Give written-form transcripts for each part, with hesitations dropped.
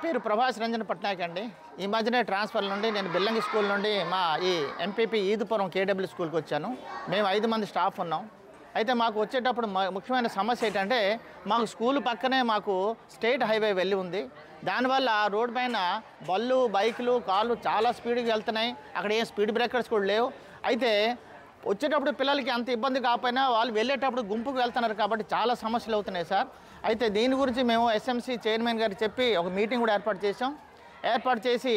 పేరు ప్రభాస్ రంజన్ పట్నాయక్ అండి. ఈ మధ్యనే ట్రాన్స్ఫర్ నుండి నేను బిల్లంగి స్కూల్ నుండి మా ఈ ఎంపీపీ ఈదుపురం కేడబ్ల్యూ స్కూల్కి వచ్చాను. మేము 5 మంది స్టాఫ్ ఉన్నాం. అయితే మాకు వచ్చేటప్పుడు ముఖ్యమైన సమస్య ఏంటంటే మాకు స్కూల్ పక్కనే మాకు స్టేట్ హైవే వెళ్ళి ఉంది. దానివల్ల రోడ్ పైన బళ్ళు, బైకులు, కార్లు చాలా స్పీడ్గా వెళ్తున్నాయి. అక్కడ ఏం స్పీడ్ బ్రేకర్స్ కూడా లేవు. అయితే వచ్చేటప్పుడు పిల్లలకి అంత ఇబ్బంది కాకపోయినా వాళ్ళు వెళ్ళేటప్పుడు గుంపుకు వెళ్తున్నారు కాబట్టి చాలా సమస్యలు అవుతున్నాయి సార్. అయితే దీని గురించి మేము ఎస్ఎంసీ చైర్మన్ గారికి చెప్పి ఒక మీటింగ్ కూడా ఏర్పాటు చేసి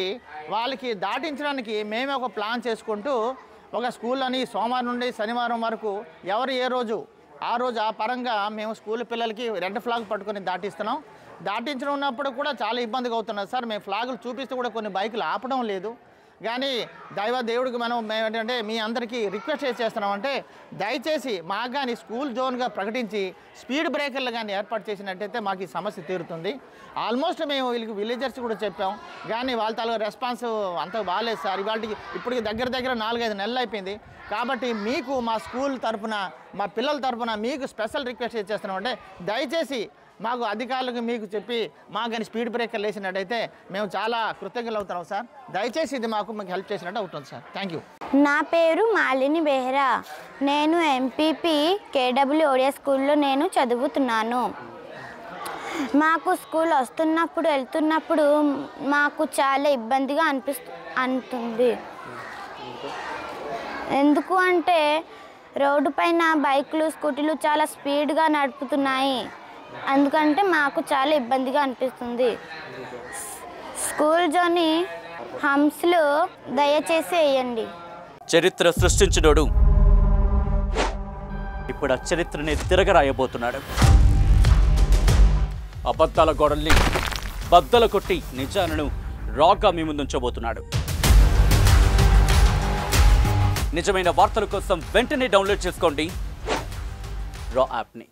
వాళ్ళకి దాటించడానికి మేమే ఒక ప్లాన్ చేసుకుంటూ ఒక స్కూల్లోని సోమవారం నుండి శనివారం వరకు ఎవరు ఏ రోజు ఆ పరంగా మేము స్కూల్ పిల్లలకి రెడ్ ఫ్లాగ్ పట్టుకొని దాటిస్తున్నాం. దాటించడం ఉన్నప్పుడు కూడా చాలా ఇబ్బందిగా అవుతున్నది సార్. మేము ఫ్లాగులు చూపిస్తూ కూడా కొన్ని బైకులు ఆపడం లేదు. కానీ దేవుడికి మేము ఏంటంటే మీ అందరికీ రిక్వెస్ట్ చేస్తున్నామంటే దయచేసి మాకు కానీ స్కూల్ జోన్గా ప్రకటించి స్పీడ్ బ్రేకర్లు కానీ ఏర్పాటు చేసినట్టయితే మాకు ఈ సమస్య తీరుతుంది. ఆల్మోస్ట్ మేము వీళ్ళకి విలేజర్స్ కూడా చెప్పాం కానీ వాళ్ళ తాలూకా రెస్పాన్స్ అంత బాగాలేదు సార్. ఇప్పటికి దగ్గర 4-5 నెలలు అయిపోయింది. కాబట్టి మీకు మా స్కూల్ తరఫున మా పిల్లల తరఫున మీకు స్పెషల్ రిక్వెస్ట్ చేస్తున్నామంటే దయచేసి మాకు అధికారులకు మీకు చెప్పి మాకు కానీ స్పీడ్ బ్రేకర్ వేసినట్టయితే మేము చాలా కృతజ్ఞతలు అవుతున్నాం సార్. దయచేసి ఇది మాకు హెల్ప్ చేసినట్టు అవుతుంది సార్. Thank you. నా పేరు మాలిని బెహ్రా. నేను ఎంపీపీ కేడబ్ల్యూ ఓడియా స్కూల్లో నేను చదువుతున్నాను. మాకు స్కూల్ వస్తున్నప్పుడు వెళ్తున్నప్పుడు మాకు చాలా ఇబ్బందిగా అనిపిస్తుంది. ఎందుకు అంటే రోడ్డు పైన బైకులు, స్కూటీలు చాలా స్పీడ్గా నడుపుతున్నాయి. అందుకంటే మాకు చాలా ఇబ్బందిగా అనిపిస్తుంది. స్కూల్ జోని హంస్లు దయచేసి వేయండి. చరిత్ర సృష్టించినోడు ఇప్పుడు ఆ చరిత్రని తిరగరాయబోతున్నాడు. అబద్ధాల గోడల్ని బద్దలు కొట్టి నిజాలను రాగా మీ ముందుంచబోతున్నాడు. నిజమైన వార్తల కోసం వెంటనే డౌన్లోడ్ చేసుకోండి రా యాప్ని.